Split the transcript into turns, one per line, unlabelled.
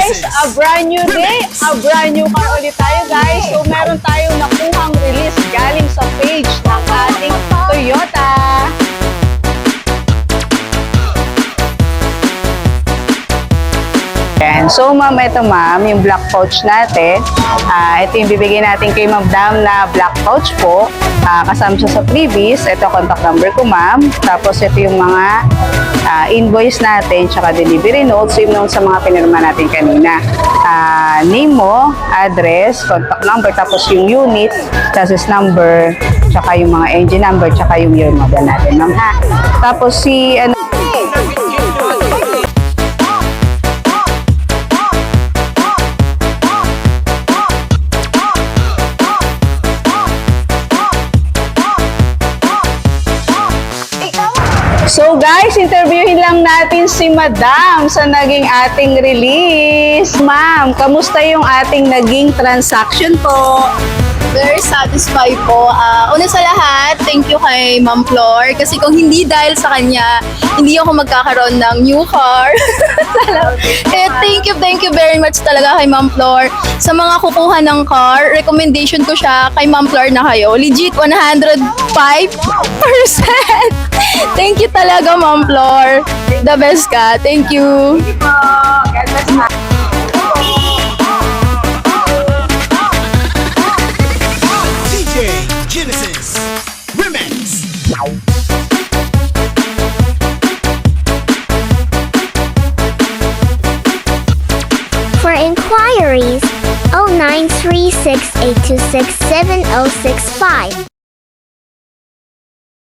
guys, a brand new day, a brand new car ulit tayo guys. So meron tayong nakuhang release galing sa page ng ating Toyota. Yan. So ma'am, ito ma'am, yung black pouch natin. Ito yung bibigyan natin kay Ma'am Dam na black pouch po. Kasama siya sa freebies. Ito contact number ko ma'am. Tapos ito yung mga invoice natin, tsaka delivery notes. Same notes sa mga pinirma natin kanina. Name mo, address, contact number, tapos yung unit, chassis number, tsaka yung mga engine number, tsaka yung year model natin ma'am ha. Tapos si ano, so guys, interviewin lang natin si Madam sa naging ating release. Ma'am, kamusta yung ating naging transaction po?
Very satisfied po. Una sa lahat, thank you kay Ma'am Flor. Kasi kung hindi dahil sa kanya, hindi ako magkakaroon ng new car. Thank you very much talaga kay Ma'am Flor. Sa mga kukuha ng car, recommendation ko siya kay Ma'am Flor na kayo. Legit 105%. Thank you talaga, Ma'am Flor. The best ka. Thank you.
God bless ma'am.
Genesis Remix.
For inquiries, 0936-826-7065.